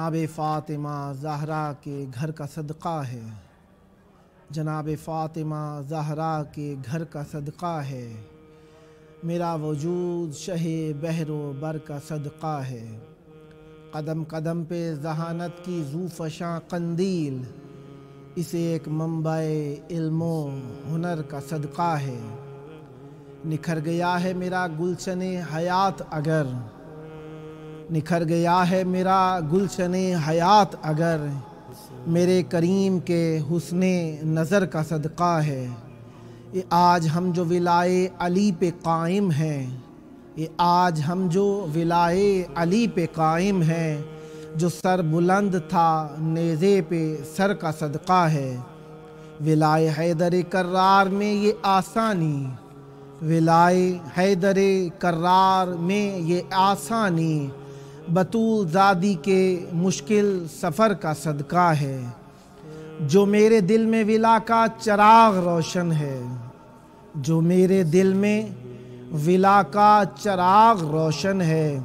جناب فاطمہ زہرا کے گھر کا صدقہ ہے، جناب فاطمہ زہرا کے گھر کا صدقہ ہے، میرا وجود شہ بحر و بر کا صدقہ ہے، قدم قدم پہ ذہانت کی ذوفشاں قندیل، اسے ایک منبع علم و ہنر کا صدقہ ہے، نکھر گیا ہے میرا گلشن حیات اگر، نکھر گیا ہے میرا گلشن حیات اگر، میرے کریم کے حسن نظر کا صدقہ ہے، یہ آج ہم جو ولائے علی پہ قائم ہیں، یہ آج ہم جو ولائے علی پہ قائم ہیں، جو سر بلند تھا نیزے پہ سر کا صدقہ ہے، ولائے حیدر کرار میں یہ آسانی، ولائے حیدر کرار میں یہ آسانی، بطول زادی کے مشکل سفر کا صدقہ ہے، جو میرے دل میں ولا کا چراغ روشن ہے، جو میرے دل میں ولا کا چراغ روشن ہے،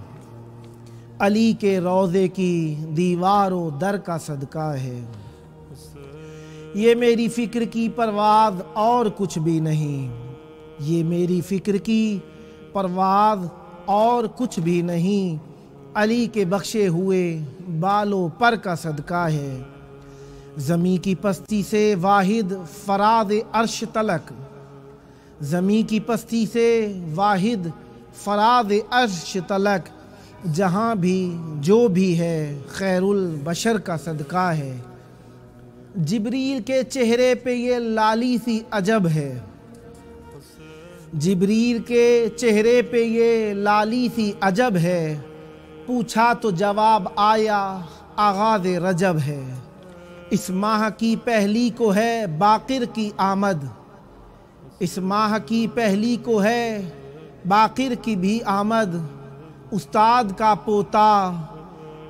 علی کے روضے کی دیوار و در کا صدقہ ہے، یہ میری فکر کی پرواز اور کچھ بھی نہیں، یہ میری فکر کی پرواز اور کچھ بھی نہیں، علی کے بخشے ہوئے بال و پر کا صدقہ ہے، زمین کی پستی سے واحد فراز عرش تلک، زمین کی پستی سے واحد فراز عرش تلک، جہاں بھی جو بھی ہے خیر البشر کا صدقہ ہے، جبریل کے چہرے پہ یہ لالی سی عجب ہے، جبریل کے چہرے پہ یہ لالی سی عجب ہے، پوچھا تو جواب آیا آغاز رجب ہے، اس ماہ کی پہلی کو ہے باقر کی آمد، اس ماہ کی پہلی کو ہے باقر کی بھی آمد، استاد کا پوتا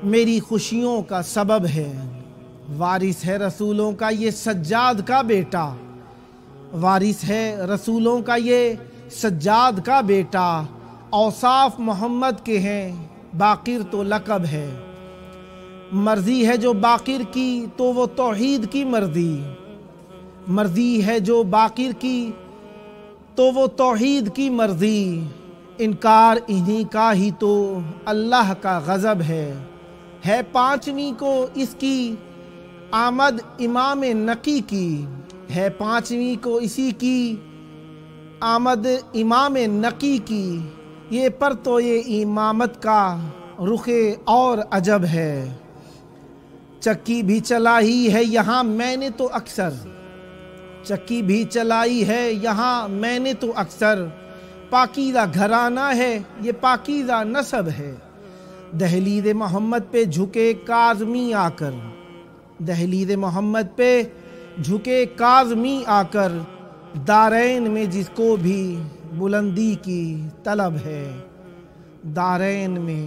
میری خوشیوں کا سبب ہے، وارث ہے رسولوں کا یہ سجاد کا بیٹا، وارث ہے رسولوں کا یہ سجاد کا بیٹا، اوصاف محمد کے ہیں باقر تو لقب ہے، مرضی ہے جو باقر کی تو وہ توحید کی مرضی، مرضی ہے جو باقر کی تو وہ توحید کی مرضی، انکار انہی کا ہی تو اللہ کا غضب ہے پانچویں کو اس کی آمد امام نقی کی، ہے پانچویں کو اسی کی آمد امام نقی کی، یہ پر تو یہ امامت کا رخ اور عجب ہے، چکی بھی چلائی ہے یہاں میں نے تو اکثر، چکی بھی چلائی ہے یہاں میں نے تو اکثر، پاکیزہ گھرانہ ہے یہ پاکیزہ نسب ہے، دہلیز محمد پہ جھکے کاظمی آ کر، دہلیز محمد پہ جھکے کاظمی آ کر، دارین میں جس کو بھی بلندی کی طلب ہے، دارین میں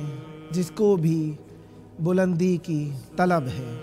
جس کو بھی بلندی کی طلب ہے۔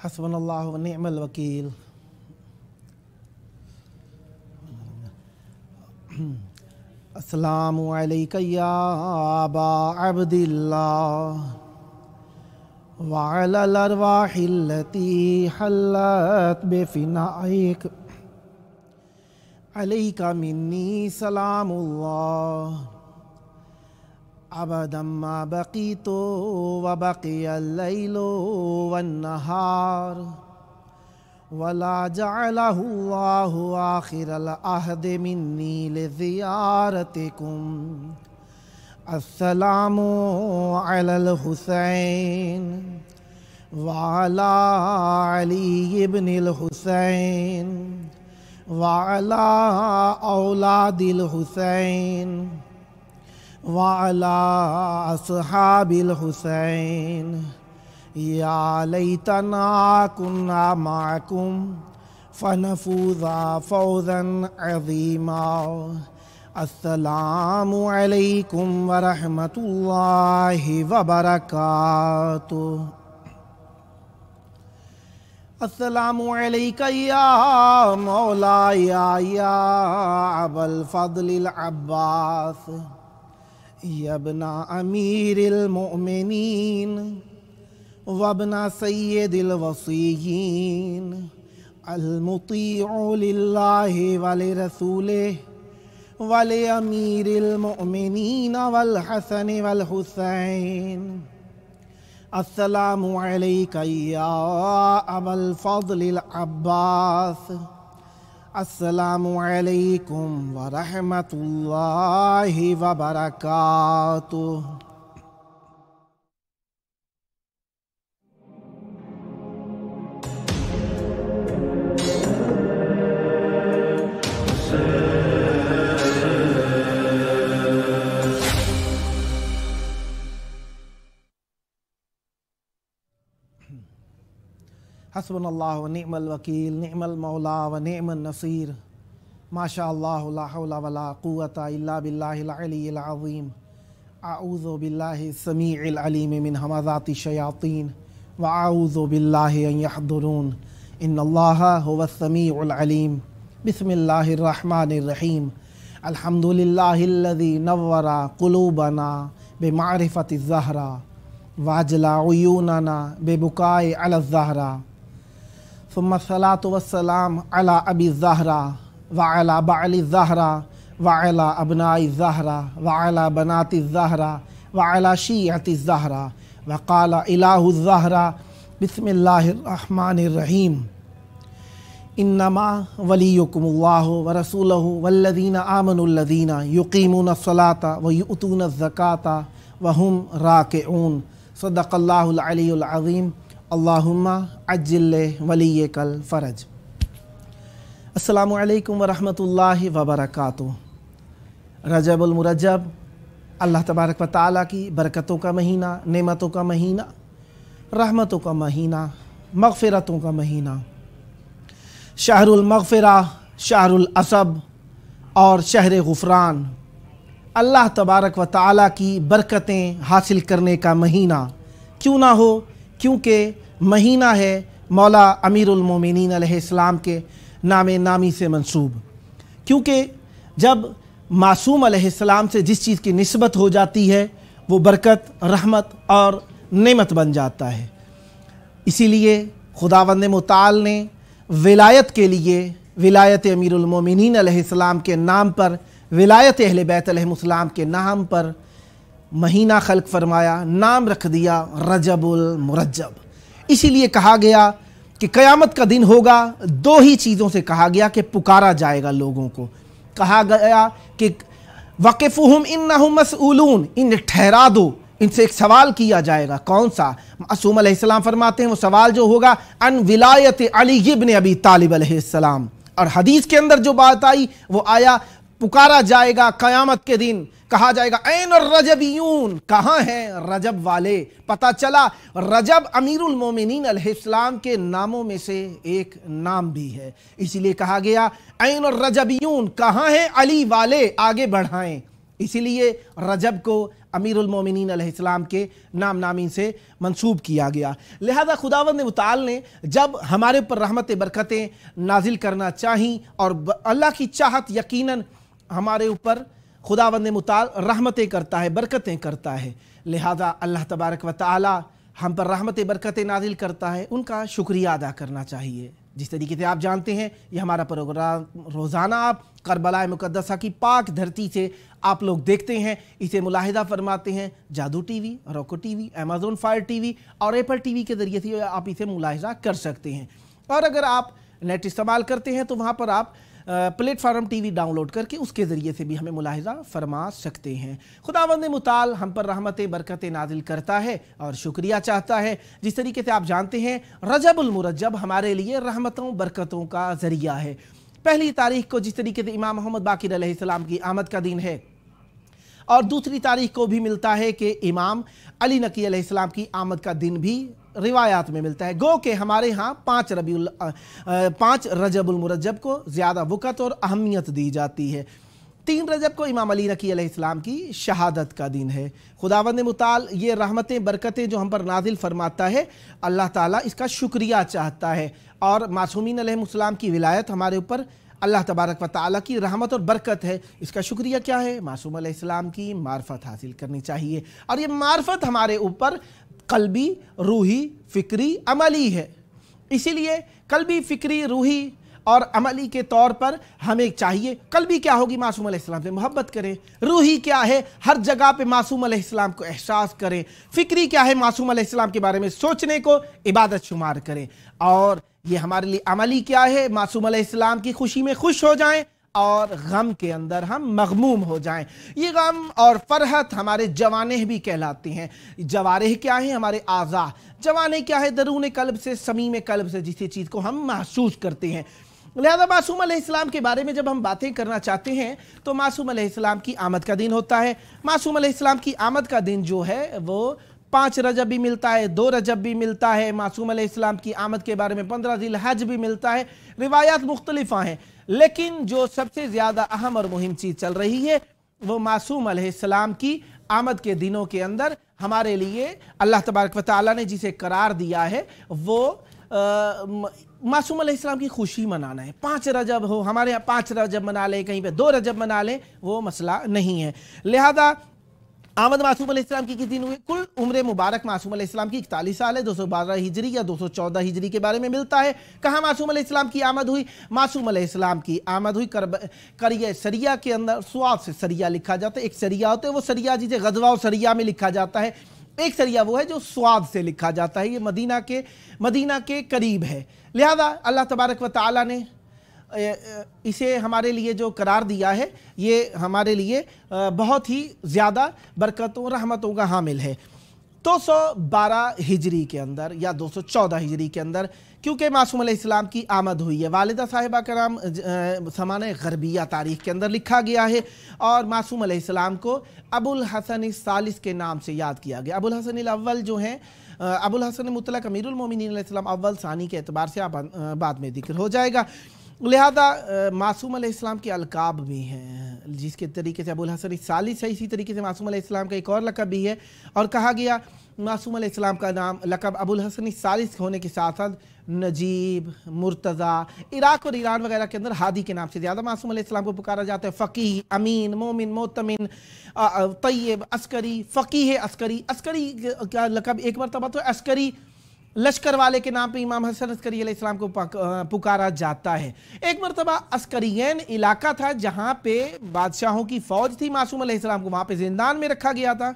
حسبنا اللہ و نعم الوکیل۔ السلام علیکم یا ابا عبد اللہ وعلی الارواح التي حلت بفنائک علیک منی سلام اللہ ابدا ما بقیت وبقی اللیل والنہار ولا جعلہ اللہ آخر العہد منی لزیارتکم السلام علی الحسین وعلی علی ابن الحسین وعلی اولاد الحسین وعلی اصحاب الحسین یا لیتنا کنا معکم فنفوز فوزا عظیما السلام علیکم ورحمۃ اللہ وبرکاتہ السلام علیکم یا مولاي یا ابا الفضل العباس یا ابن امیر المؤمنین وابن سید الوصیین المطیع للہ ولرسولہ ولامیر المؤمنین والحسن والحسین السلام علیکم یا ابا الفضل العباس السلام علیکم ورحمۃ اللہ وبرکاتہ حسبنا اللہ ونعم الوکیل نعم المولا ونعم النصیر ما شاء اللہ لا حول ولا قوة الا باللہ العلی العظیم اعوذ باللہ السمیع العلیم من ہمزات الشیاطین واعوذ باللہ ان یحضرون ان اللہ هو السمیع العلیم بسم اللہ الرحمن الرحیم الحمد للہ الذی نور قلوبنا بمعرفة الزہرا واجلى عیوننا ببکاء علی الزہرا ثم الصلاة والسلام على أبي الزهرة وعلى بعل الزهرة وعلى أبناء الزهرة وعلى بنات الزهرة وعلى شيعة الزهرة وقال إله الزهرة بسم الله الرحمن الرحيم إنما وليكم الله ورسوله والذين آمنوا الذين يقيمون الصلاة ويؤتون الزكاة وهم راكعون صدق الله العلي العظيم اللہم عجل ولیک الفرج السلام علیکم ورحمۃ اللہ وبرکاتہ رجب المرجب اللہ تبارک و تعالیٰ کی برکتوں کا مہینہ نعمتوں کا مہینہ رحمتوں کا مہینہ مغفرتوں کا مہینہ شہر المغفرہ شہر العصب اور شہر غفران اللہ تبارک و تعالیٰ کی برکتیں حاصل کرنے کا مہینہ کیوں نہ ہو کیونکہ مہینہ ہے مولا امیر المومنین علیہ السلام کے نام نامی سے منسوب کیونکہ جب معصوم علیہ السلام سے جس چیز کی نسبت ہو جاتی ہے وہ برکت رحمت اور نعمت بن جاتا ہے اسی لیے خداوند متعال نے ولایت کے لیے ولایت امیر المومنین علیہ السلام کے نام پر ولایت اہل بیت علیہ السلام کے نام پر مہینہ خلق فرمایا نام رکھ دیا رجب المرجب اسی لیے کہا گیا کہ قیامت کا دن ہوگا دو ہی چیزوں سے کہا گیا کہ پکارا جائے گا لوگوں کو کہا گیا کہ وقفہم انہم مسئولون انہیں ٹھہرا دو ان سے ایک سوال کیا جائے گا کون سا معصوم علیہ السلام فرماتے ہیں وہ سوال جو ہوگا ان ولایت علی ابن ابی طالب علیہ السلام اور حدیث کے اندر جو بات آئی وہ آیا پکارا جائے گا قیامت کے دن کہا جائے گا این الرجبیون کہاں ہیں رجب والے پتہ چلا رجب امیر المومنین علیہ السلام کے ناموں میں سے ایک نام بھی ہے اسی لیے کہا گیا این الرجبیون کہاں ہیں علی والے آگے بڑھائیں اسی لیے رجب کو امیر المومنین علیہ السلام کے نام نامی سے منسوب کیا گیا لہذا خداوند متعال نے جب ہمارے پر رحمت برکتیں نازل کرنا چاہیں اور اللہ کی چاہت یقیناً ہمارے اوپر خداوند متعال رحمتیں کرتا ہے، برکتیں کرتا ہے، لہذا اللہ تبارک و تعالی ہم پر رحمت برکتیں نازل کرتا ہے، ان کا شکریہ ادا کرنا چاہیے۔ جس طریقے سے آپ جانتے ہیں یہ ہمارا پروگرام روزانہ آپ کربلاء مقدسہ کی پاک دھرتی سے آپ لوگ دیکھتے ہیں، اسے ملاحظہ فرماتے ہیں۔ جادو ٹی وی، روکو T V, Amazon fire T V اور ایپل ٹی وی کے ذریعے سے آپ اسے ملاحظہ کر سکتے ہیں، اور اگر آپ نیٹ استعمال کرتے ہیں تو وہاں پر آپ platform TV download کر کے اس کے ذریعے سے بھی ہمیں ملاحظہ فرما سکتے ہیں۔ خداوند متعال ہم پر رحمتیں برکتیں نازل کرتا ہے اور شکریہ چاہتا ہے۔ جس طریقے سے آپ جانتے ہیں رجب المرجب ہمارے لیے رحمتوں برکتوں کا ذریعہ ہے۔ پہلی تاریخ کو جس طریقے سے امام محمد باقر علیہ السلام کی آمد کا دن ہے، اور دوسری تاریخ کو بھی ملتا ہے کہ امام علی نقی علیہ السلام کی آمد کا دن بھی روایات میں ملتا ہے۔ گو کہ ہمارے ہاں 5 رجب المرجب کو زیادہ وقت اور اہمیت دی جاتی ہے۔ 3 رجب کو امام علی نقی علیہ السلام کی شہادت کا دن ہے۔ خداوند متعال یہ رحمتیں برکتیں جو ہم پر نازل فرماتا ہے، اللہ تعالیٰ اس کا شکریہ چاہتا ہے، اور معصومین علیہ السلام کی ولایت ہمارے اوپر اللہ تبارک و تعالیٰ کی رحمت اور برکت ہے۔ اس کا شکریہ کیا ہے؟ معصوم علیہ السلام کی معرفت حاصل کرنی چاہیے، اور یہ معرفت ہمارے اوپر قلبی، روحی، فکری، عملی ہے۔ اسی لیے قلبی، فکری، روحی اور عملی کے طور پر ہمیں چاہیے، قلبی کیا ہوگی؟ معصوم علیہ السلام سے محبت کریں۔ روحی کیا ہے؟ ہر جگہ پہ معصوم علیہ السلام کو احساس کریں۔ فکری کیا ہے؟ معصوم علیہ السلام کے بارے میں سوچنے کو عبادت شمار کریں۔ اور یہ ہمارے لیے عملی کیا ہے؟ معصوم علیہ السلام کی خوشی میں خوش ہو جائیں اور غم کے اندر ہم مغموم ہو جائیں۔ یہ غم اور فرحت ہمارے جوانح بھی کہلاتے ہیں۔ جوارح کیا ہیں؟ ہمارے اعضاء۔ جوانح کیا ہے؟ درون قلب سے، صمیم قلب سے جسی چیز کو ہم محسوس کرتے ہیں۔ لہذا معصوم علیہ السلام کے بارے میں جب ہم باتیں کرنا چاہتے ہیں تو معصوم علیہ السلام کی آمد کا دن ہوتا ہے۔ معصوم علیہ السلام کی آمد کا دن جو ہے وہ 5 رجب بھی ملتا ہے، 2 رجب بھی ملتا ہے۔ معصوم علیہ السلام کی آمد کے بارے میں 15 ذی الحج بھی ملتا ہے۔ روایات مختلف ہیں، لیکن جو سب سے زیادہ اہم اور مہم چیز چل رہی ہے وہ معصوم علیہ السلام کی آمد کے دنوں کے اندر ہمارے لیے اللہ تبارک و تعالیٰ نے جسے قرار دیا ہے وہ معصوم علیہ السلام کی خوشی منانا ہے۔ 5 رجب ہو، ہمارے یہاں 5 رجب منا لیں، کہیں پہ 2 رجب منا لیں، وہ مسئلہ نہیں ہے۔ لہذا آمد معصوم علیہ السلام کی کس دن ہوئی؟ کل عمر مبارک معصوم علیہ السلام کی 41 سال ہے۔ 212 ہجری یا 214 ہجری کے بارے میں ملتا ہے۔ کہاں معصوم علیہ السلام کی آمد ہوئی؟ معصوم علیہ السلام کی آمد ہوئی کریں سریہ کے اندر۔ سواد سے سریہ لکھا جاتا ہے۔ ایک سریہ ہوتا ہے، وہ سریہ جسے غزوہ و سریہ میں لکھا جاتا ہے۔ ایک سریہ وہ ہے جو سواد سے لکھا جاتا ہے، یہ مدینہ کے قریب ہے۔ لہذا اللہ تبارک و تعالیٰ نے اسے ہمارے لیے جو قرار دیا ہے یہ ہمارے لیے بہت ہی زیادہ برکتوں رحمتوں کا حامل ہے۔ 212 ہجری کے اندر یا 214 ہجری کے اندر کیونکہ معصوم علیہ السلام کی آمد ہوئی ہے، والدہ صاحبہ کا نام زمانہ غربیہ تاریخ کے اندر لکھا گیا ہے، اور معصوم علیہ السلام کو ابو الحسن الثالث کے نام سے یاد کیا گیا۔ ابو الحسن الاول جو ہیں، ابو الحسن مطلق امیر المومنین علیہ السلام اول ثانی کے اعتبار سے بعد میں ذکر ہو جائے گا۔ لہذا معصوم علیہ السلام کے القاب بھی ہیں، جس کے طریقے سے ابو الحسن الثالث ہے، اسی طریقے سے معصوم علیہ السلام کا ایک اور لقب بھی ہے، اور کہا گیا معصوم علیہ السلام کا نام لقب ابو الحسن الثالث ہونے کے ساتھ ساتھ نجیب، مرتضی، عراق اور ایران وغیرہ کے اندر ہادی کے نام سے زیادہ معصوم علیہ السلام کو پکارا جاتا ہے۔ فقیہ، امین، مومن، مؤتمن، طیب، عسکری، فقیہ عسکری۔ عسکری کا لقب ایک مرتبہ تو عسکری لشکر والے کے نام پہ امام حسن عسکری علیہ السلام کو پکارا جاتا ہے۔ ایک مرتبہ عسکرین علاقہ تھا جہاں پہ بادشاہوں کی فوج تھی، معصوم علیہ السلام کو وہاں پہ زندان میں رکھا گیا تھا،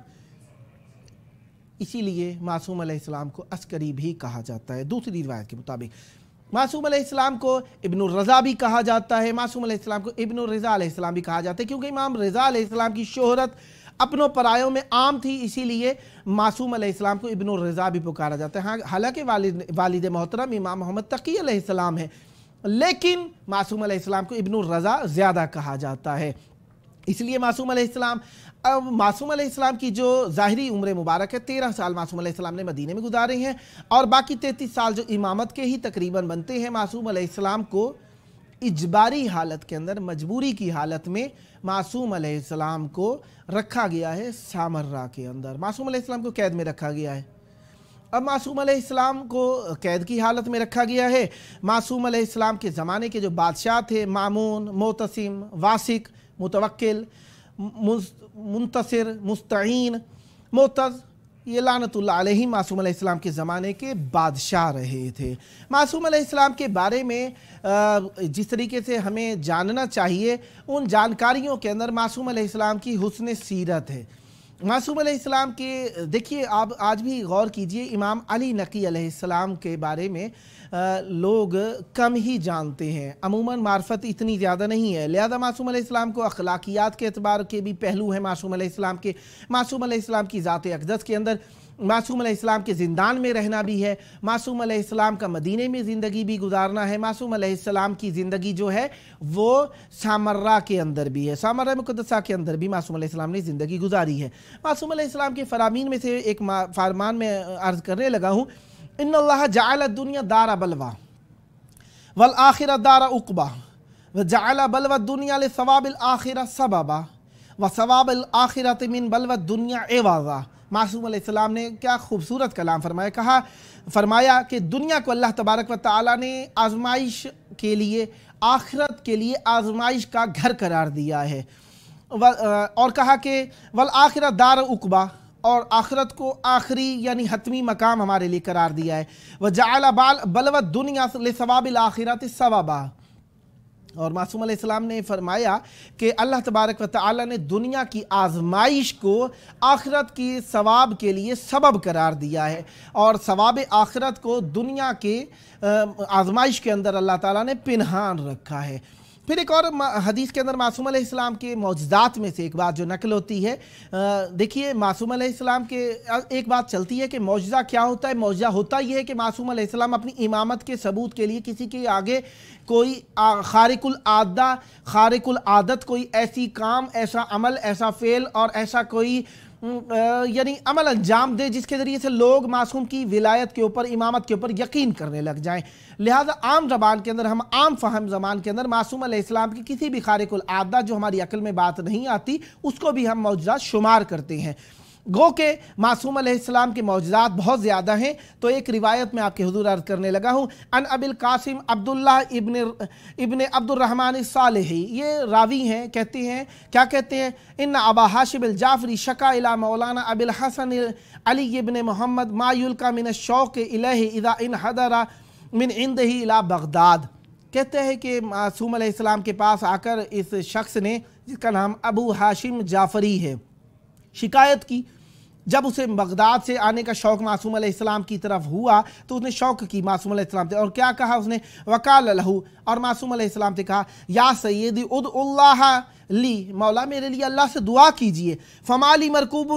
اسی لیے معصوم علیہ السلام کو عسکری بھی کہا جاتا ہے۔ دوسری روایت کے مطابق معصوم علیہ السلام کو ابن الرضا بھی کہا جاتا ہے، معصوم علیہ السلام کو ابن الرضا علیہ السلام بھی کہا جاتا ہے، کیونکہ امام رضا علیہ السلام کی شہرت اپنوں پرایوں میں عام تھی، اسی لیے معصوم علیہ السلام کو ابن الرضا بھی پکارا جاتا ہے۔ حالانکہ والد محترم امام محمد تقی علیہ السلام ہے، لیکن معصوم علیہ السلام کو ابن الرضا زیادہ کہا جاتا ہے۔ اس لیے معصوم علیہ السلام کی جو ظاہری عمر مبارک ہے 13 سال معصوم علیہ السلام نے مدینے میں گزارے ہیں، اور باقی 33 سال جو امامت کے ہی تقریباً بنتے ہیں۔ معصوم علیہ السلام کو اجباری حالت کے اندر، مجبوری کی حالت میں معصوم علیہ السلام کو رکھا گیا ہے سامرہ کے اندر۔ معصوم علیہ السلام کو قید میں رکھا گیا ہے۔ اب معصوم علیہ السلام کو قید کی حالت میں رکھا گیا ہے۔ معصوم علیہ السلام کے زمانے کے جو بادشاہ تھے، مامون، معتصم، واسق، متوکل، منتصر، مستعین، معتز، یہ لعنت اللہ علیہ معصوم علیہ السلام کے زمانے کے بادشاہ رہے تھے۔ معصوم علیہ السلام کے بارے میں جس طریقے سے ہمیں جاننا چاہیے، ان جانکاریوں کے اندر معصوم علیہ السلام کی حسن سیرت ہے۔ معصوم علیہ السلام کے دیکھیے آپ آج بھی غور کیجئے، امام علی نقی علیہ السلام کے بارے میں لوگ کم ہی جانتے ہیں، عموماً معرفت اتنی زیادہ نہیں ہے، لہذا معصوم علیہ السلام کو اخلاقیات کے اعتبار کے بھی پہلو ہیں معصوم علیہ السلام کے، معصوم علیہ السلام کی ذات اقدس کے اندر معصوم علیہ السلام کے زندان میں رہنا بھی ہے، معصوم علیہ السلام کا مدینے میں زندگی بھی گزارنا ہے، معصوم علیہ السلام کی زندگی جو ہے وہ سامرہ کے اندر بھی ہے، سامرہ مقدسہ کے اندر بھی معصوم علیہ السلام نے زندگی گزاری ہے۔ معصوم علیہ السلام کے فرامین میں سے ایک فرمان میں عرض کرنے لگا ہوں، ان اللہ جعل الدنیا دار بلوا والآخرہ دار عقبہ وجعل بلوى الدنیا لثواب الآخرہ سببا وثواب الآخرۃ من بلوى الدنیا عوضا۔ معصوم علیہ السلام نے کیا خوبصورت کلام فرمایا، فرمایا کہ دنیا کو اللہ تبارک و تعالیٰ نے آزمائش کے لیے، آخرت کے لیے آزمائش کا گھر قرار دیا ہے، اور کہا کہ والآخرہ دار عقبہ، اور آخرت کو آخری یعنی حتمی مقام ہمارے لیے قرار دیا ہے، وجعل بلوى الدنیا لثواب الآخرۃ سببا۔ اور معصوم علیہ السلام نے فرمایا کہ اللہ تبارک و تعالیٰ نے دنیا کی آزمائش کو آخرت کی ثواب کے لیے سبب قرار دیا ہے، اور ثواب آخرت کو دنیا کے آزمائش کے اندر اللہ تعالیٰ نے پنہان رکھا ہے۔ پھر ایک اور حدیث کے اندر معصوم علیہ السلام کے معجزات میں سے ایک بات جو نقل ہوتی ہے، دیکھیے معصوم علیہ السلام کے ایک بات چلتی ہے کہ معجزہ کیا ہوتا ہے، معجزہ ہوتا یہ ہے کہ معصوم علیہ السلام اپنی امامت کے ثبوت کے لیے کسی کے آگے کوئی خارق العادت کوئی ایسی کام، ایسا عمل، ایسا فعل اور ایسا کوئی یعنی عمل انجام دے جس کے ذریعے سے لوگ معصوم کی ولایت کے اوپر، امامت کے اوپر یقین کرنے لگ جائیں۔ لہذا عام زبان کے اندر، ہم عام فہم زبان کے اندر معصوم علیہ السلام کی کسی بھی خارق العادہ جو ہماری عقل میں بات نہیں آتی اس کو بھی ہم معجزات شمار کرتے ہیں۔ گو کہ معصوم علیہ السلام کے معجزات بہت زیادہ ہیں، تو ایک روایت میں آپ کے حضور عرض کرنے لگا ہوں، ان ابی القاسم عبداللہ ابن عبد الرحمن الصالحی، یہ راوی ہیں، کہتے ہیں کیا کہتے ہیں، ان ابا ہاشم الجعفری شکا الی مولانا ابی الحسن علی ابن محمد ما یلقى من الشوق الیہ اذا انحدر من عنده الی بغداد۔ کہتے ہیں کہ معصوم علیہ السلام کے پاس آ کر اس شخص نے، جس کا نام ابو ہاشم جعفری ہے، شکایت کی۔ جب اسے بغداد سے آنے کا شوق معصوم علیہ السلام کی طرف ہوا تو اس نے شوق کی معصوم علیہ السلام سے، اور کیا کہا اس نے، وقال لہو، اور معصوم علیہ السلام سے کہا، یا سیدی ادعو اللہ لی، مولا میرے لیے اللہ سے دعا کیجئے، فمالی مرکوب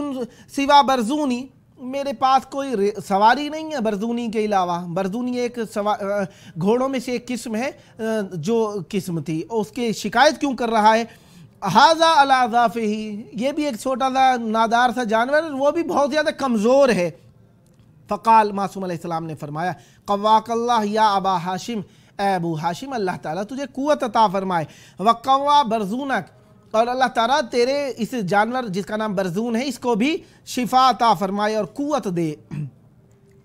سوا برزونی، میرے پاس کوئی سواری نہیں ہے برزونی کے علاوہ۔ برزونی ایک گھوڑوں میں سے ایک قسم ہے جو قسم تھی، اس کی شکایت کیوں کر رہا ہے، ہذا علی ضعفہ، یہ بھی ایک چھوٹا سا نادار سا جانور، وہ بھی بہت زیادہ کمزور ہے۔ فقال، معصوم علیہ السلام نے فرمایا، قواک اللہ یا ابا ہاشم، اے ابو ہاشم اللہ تعالیٰ تجھے قوت عطا فرمائے، وقوا برزونک، اور اللہ تعالیٰ تیرے اس جانور جس کا نام برزون ہے اس کو بھی شفا عطا فرمائے اور قوت دے۔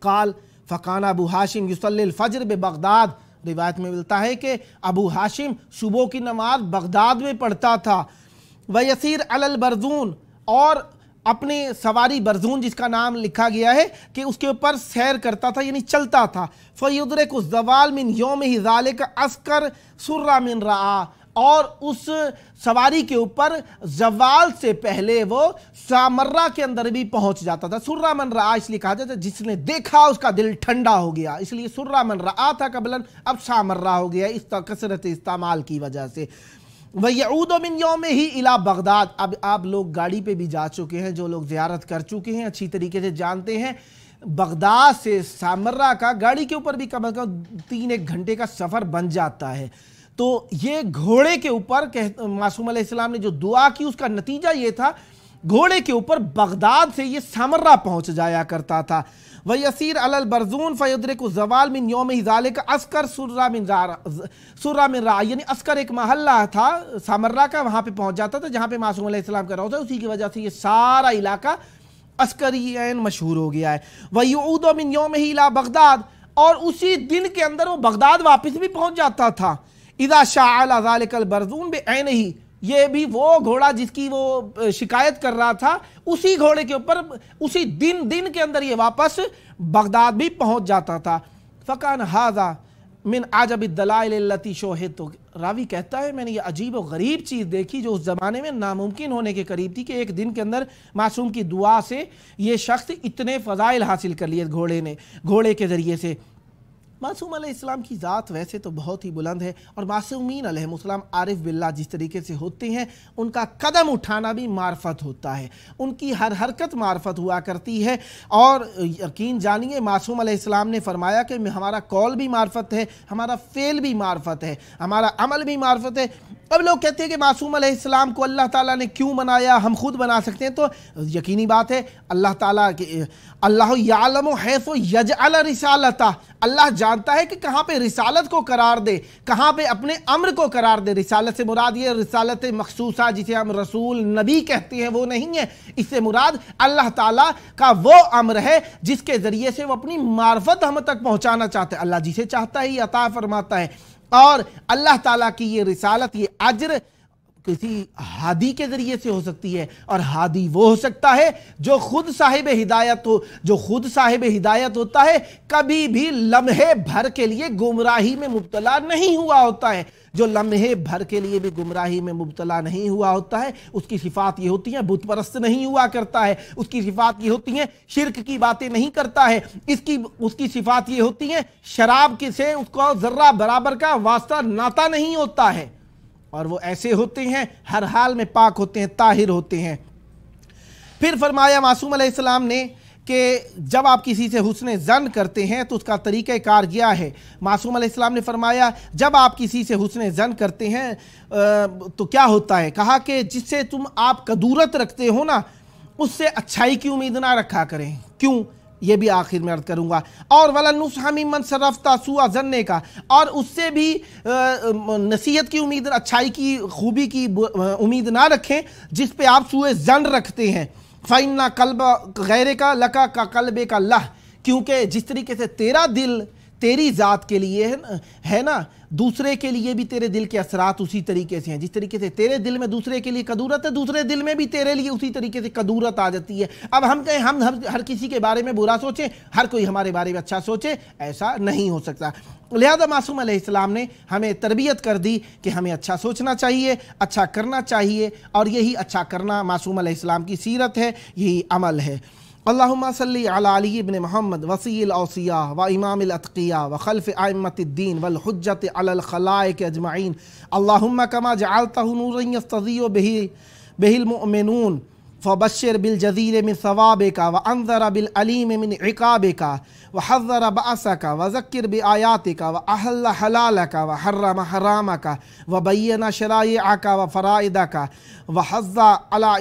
قال فکان ابو ہاشم یصلی الفجر ببغداد، روایت میں ملتا ہے کہ ابو ہاشم صبح کی نماز بغداد میں پڑھتا تھا، ویسیر علی البرزون، اور اپنے سواری برزون جس کا نام لکھا گیا ہے کہ اس کے اوپر سیر کرتا تھا یعنی چلتا تھا، فیدرک الزوال من یومہ ذالک عسکر سر من رعا، اور اس سواری کے اوپر زوال سے پہلے وہ سامرہ کے اندر بھی پہنچ جاتا تھا۔ سرہ من رعا اس لیے کہا جاتا ہے جس نے دیکھا اس کا دل ٹھنڈا ہو گیا، اس لیے سرہ من رعا تھا قبلاً، اب سامرہ ہو گیا اس کثرت استعمال کی وجہ سے۔ وَيَعُودُ مِن يَوْمِهِ إِلَى بغداد، اب آپ لوگ گاڑی پہ بھی جا چکے ہیں، جو لوگ زیارت کر چکے ہیں اچھی طریقے سے جانتے ہیں، بغداد سے سامرہ کا گاڑی کے اوپر بھی کم از کم 3-1 گھنٹے کا سفر بن جاتا ہے۔ تو یہ گھوڑے کے اوپر معصوم علیہ السلام نے جو دعا کی اس کا نتیجہ یہ تھا، گھوڑے کے اوپر بغداد سے یہ سامرہ پہنچ جایا کرتا تھا۔ وَيَسِيرُ عَلَى الْبَرْزُونِ فَيُدْرِكُ الزَّوَالَ مِنْ يَوْمِهِ ذَلِكَ عَسْكَرُ سُرَّ مِنْ رَعَا، یعنی عسکر ایک محلہ تھا سامرہ کا، وہاں پہ پہنچ جاتا تھا جہاں پہ معصوم علیہ السلام کا روضہ ہے، اسی کی وجہ سے یہ سارا علاقہ عسکری مشہور ہو گیا ہے۔ وَيَعُودُ مِنْ يَوْمِهِ إِلَى بغداد، اور اسی دن کے اندر وہ بغداد واپس بھی پہنچ جاتا تھا۔ اذا شاء ذلك البرزون بعینہ، یہ بھی وہ گھوڑا جس کی وہ شکایت کر رہا تھا، اسی گھوڑے کے اوپر اسی دن کے اندر یہ واپس بغداد بھی پہنچ جاتا تھا۔ فَكَانَ هَذَا من عجب الدلائل التي شوہد، تو راوی کہتا ہے میں نے یہ عجیب و غریب چیز دیکھی جو اس زمانے میں ناممکن ہونے کے قریب تھی کہ ایک دن کے اندر معصوم کی دعا سے یہ شخص اتنے فضائل حاصل کر لیے گھوڑے کے ذریعے سے۔ معصوم علیہ السلام کی ذات ویسے تو بہت ہی بلند ہے، اور معصومین علیہ السلام عارف باللہ جس طریقے سے ہوتے ہیں ان کا قدم اٹھانا بھی معرفت ہوتا ہے، ان کی ہر حرکت معرفت ہوا کرتی ہے، اور یقین جانیے معصوم علیہ السلام نے فرمایا کہ ہمارا قول بھی معرفت ہے، ہمارا فعل بھی معرفت ہے، ہمارا عمل بھی معرفت ہے۔ اب لوگ کہتے ہیں کہ معصوم علیہ السلام کو اللہ تعالیٰ نے کیوں بنایا، ہم خود بنا سکتے ہیں، تو یقینی بات ہے اللہ تعالیٰ اللہ یعلم حیث یجعل رسالتہ، اللہ جانتا ہے کہ کہاں پہ رسالت کو قرار دے، کہاں پہ اپنے امر کو قرار دے۔ رسالت سے مراد یہ رسالت مخصوصہ جسے ہم رسول نبی کہتے ہیں وہ نہیں ہے، اس سے مراد اللہ تعالیٰ کا وہ امر ہے جس کے ذریعے سے وہ اپنی معرفت ہم تک پہنچانا چاہتے ہیں۔ اللہ جسے چاہتا ہے یہ عطا فرماتا ہے، اور اللہ تعالیٰ کی یہ رسالت، یہ اجر کسی ہادی کے ذریعے سے ہو سکتی ہے، اور ہادی وہ ہو سکتا ہے جو خود صاحب ہدایت ہو۔ جو خود صاحب ہدایت ہوتا ہے کبھی بھی لمحے بھر کے لیے گمراہی میں مبتلا نہیں ہوا ہوتا ہے، جو لمحے بھر کے لیے بھی گمراہی میں مبتلا نہیں ہوا ہوتا ہے اس کی صفات یہ ہوتی ہیں بت پرست نہیں ہوا کرتا ہے، اس کی صفات یہ ہوتی ہیں شرک کی باتیں نہیں کرتا ہے، اس کی صفات یہ ہوتی ہیں شراب سے اس کو ذرہ برابر کا واسطہ ناتا نہیں ہوتا ہے، اور وہ ایسے ہوتے ہیں ہر حال میں پاک ہوتے ہیں، طاہر ہوتے ہیں۔ پھر فرمایا معصوم علیہ السلام نے کہ جب آپ کسی سے حسن ظن کرتے ہیں تو اس کا طریقہ کار کیا ہے۔ معصوم علیہ السلام نے فرمایا جب آپ کسی سے حسن ظن کرتے ہیں تو کیا ہوتا ہے، کہا کہ جس سے تم آپ کدورت رکھتے ہو نا اس سے اچھائی کی امید نہ رکھا کریں۔ کیوں؟ یہ بھی آخر میں عرض کروں گا۔ اور وَلَنُصْحَ مِمَّنْ صَرَفْتَ سُوءَ ظَنِّ کا، اور اس سے بھی نصیحت کی امید، اچھائی کی، خوبی کی امید نہ رکھیں جس پہ آپ سوء ظن رکھتے ہیں۔ فَإِنَّ قَلْبَ غَيْرِكَ لَكَ كَقَلْبِكَ اللَّهِ، کیونکہ جس طریقے سے تیرا دل تیری ذات کے لیے ہے نا، دوسرے کے لیے بھی تیرے دل کے اثرات اسی طریقے سے ہیں۔ جس طریقے سے تیرے دل میں دوسرے کے لیے کدورت ہے، دوسرے دل میں بھی تیرے لیے اسی طریقے سے کدورت آ جاتی ہے۔ اب ہم کہیں ہم ہر کسی کے بارے میں برا سوچیں، ہر کوئی ہمارے بارے میں اچھا سوچے، ایسا نہیں ہو سکتا۔ لہذا معصوم علیہ السلام نے ہمیں تربیت کر دی کہ ہمیں اچھا سوچنا چاہیے، اچھا کرنا چاہیے، اور یہی اچھا کرنا معصوم علیہ السلام کی سیرت ہے، یہی عمل ہے۔ اللہم صلی علی علی ابن محمد وصی الاوصیاء و امام الاتقیاء و خلف ائمۃ الدین والحجۃ علی الخلائق اجمعین، اللہم کما جعلتہ نورا یستضیء بہ المؤمنون فبشر بالجزیل من ثوابک وانذر بالعلیم من عقابک وحذر بأسک وذکر بآیاتک واحل حلالک وحرم حرامک وبین شرائعک وفرائدک وحض علی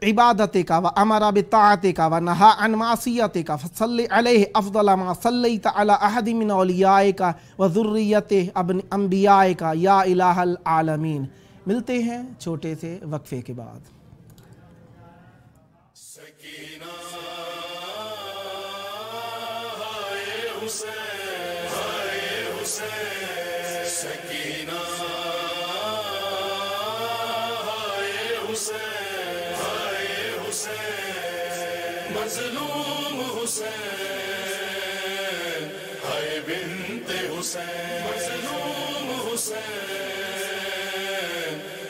عبادتک وامر بطاعتک ونہا عن معصیتک فصلی علیہ افضل ما صلیت علی احد من اولیائک وذریت انبیائک یا الہ العالمین۔ ملتے ہیں چھوٹے سے وقفے کے بعد۔ مظلوم حسین ہائے بنت حسین، مظلوم حسین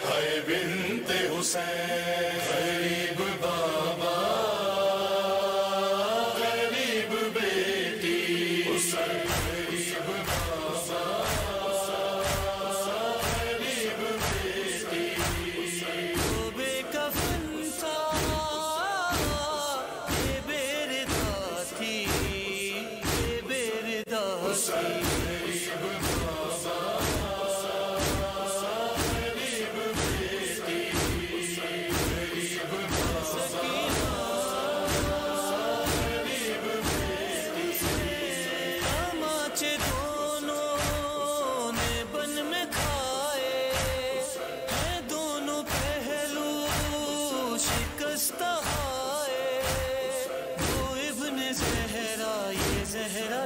ہائے بنت حسین، غریب بابا غریب بیٹی حسین، غریب بابا غریب بیٹی حسین، بے کفن تھا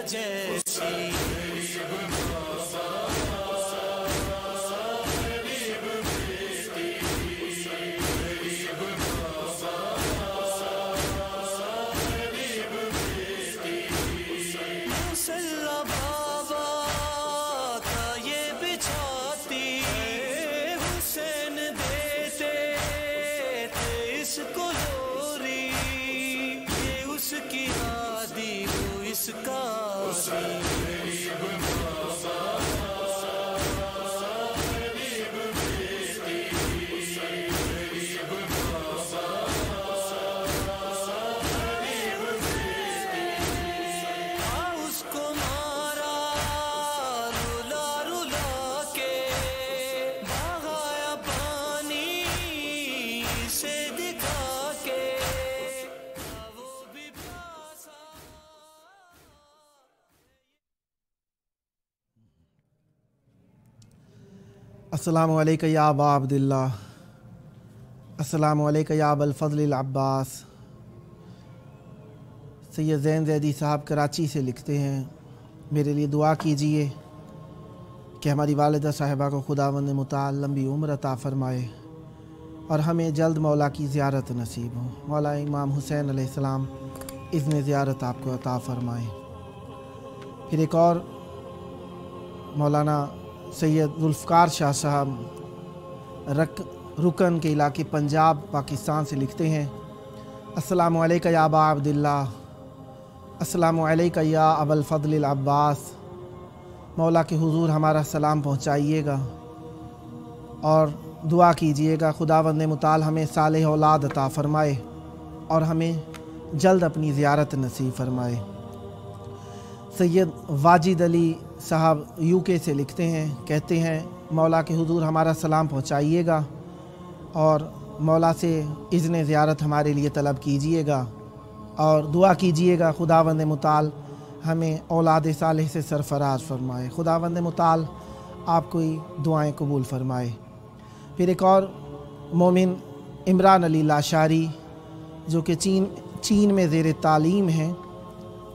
جیسی السلام علیکم یا ابا عبداللہ، السلام علیکم یا ابا الفضل العباس۔ سید زین زیدی صاحب کراچی سے لکھتے ہیں، میرے لیے دعا کیجئے کہ ہماری والدہ صاحبہ کو خداوند متعال لمبی عمر عطا فرمائے اور ہمیں جلد مولا کی زیارت نصیب ہو۔ مولا امام حسین علیہ السلام اذن زیارت آپ کو عطا فرمائے۔ پھر ایک اور مولانا سید ذوالفقار شاہ صاحب رکن کے علاقے پنجاب پاکستان سے لکھتے ہیں، السلام علیکم یا ابا عبداللہ، السلام علیکم یا ابا الفضل العباس۔ مولا کے حضور ہمارا سلام پہنچائیے گا اور دعا کیجئے گا خداوند متعال ہمیں صالح اولاد عطا فرمائے اور ہمیں جلد اپنی زیارت نصیب فرمائے۔ سید واجد علی صاحب یو کے سے لکھتے ہیں، کہتے ہیں مولا کے حضور ہمارا سلام پہنچائیے گا اور مولا سے اذن زیارت ہمارے لیے طلب کیجئے گا اور دعا کیجئے گا خداوند متعال ہمیں اولاد صالح سے سرفراز فرمائے۔ خداوند متعال آپ کوئی دعائیں قبول فرمائے۔ پھر ایک اور مومن عمران علی لاشاری جو کہ چین میں زیر تعلیم ہیں،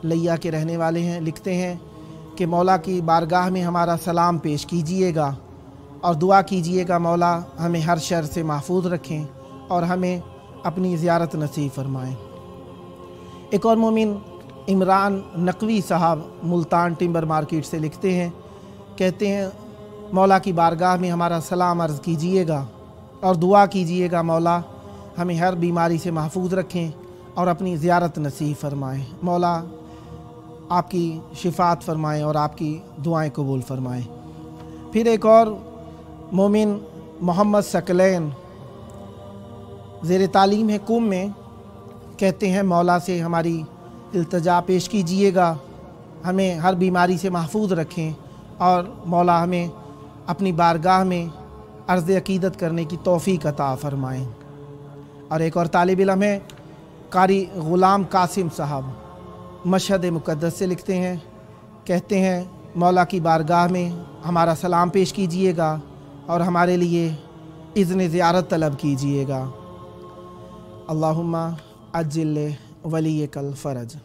علیہ کے رہنے والے ہیں، لکھتے ہیں کہ مولا کی بارگاہ میں ہمارا سلام پیش کیجئے گا اور دعا کیجئے گا مولا ہمیں ہر شر سے محفوظ رکھیں اور ہمیں اپنی زیارت نصیب فرمائیں۔ ایک اور مومن عمران نقوی صاحب ملتان ٹمبر مارکیٹ سے لکھتے ہیں، کہتے ہیں مولا کی بارگاہ میں ہمارا سلام عرض کیجئے گا اور دعا کیجئے گا مولا ہمیں ہر بیماری سے محفوظ رکھیں اور اپنی زیارت نصیب فرمائیں۔ مولا آپ کی شفاعت فرمائیں اور آپ کی دعائیں قبول فرمائیں۔ پھر ایک اور مومن محمد ثقلین زیر تعلیم ہے قم میں، کہتے ہیں مولا سے ہماری التجا پیش کیجئے گا ہمیں ہر بیماری سے محفوظ رکھیں اور مولا ہمیں اپنی بارگاہ میں عرض عقیدت کرنے کی توفیق عطا فرمائیں۔ اور ایک اور طالب علم ہے قاری غلام قاسم صاحب مشہد مقدس سے لکھتے ہیں، کہتے ہیں مولا کی بارگاہ میں ہمارا سلام پیش کیجئے گا اور ہمارے لیے اذن زیارت طلب کیجئے گا۔ اللہم عجل ولیک الفرج۔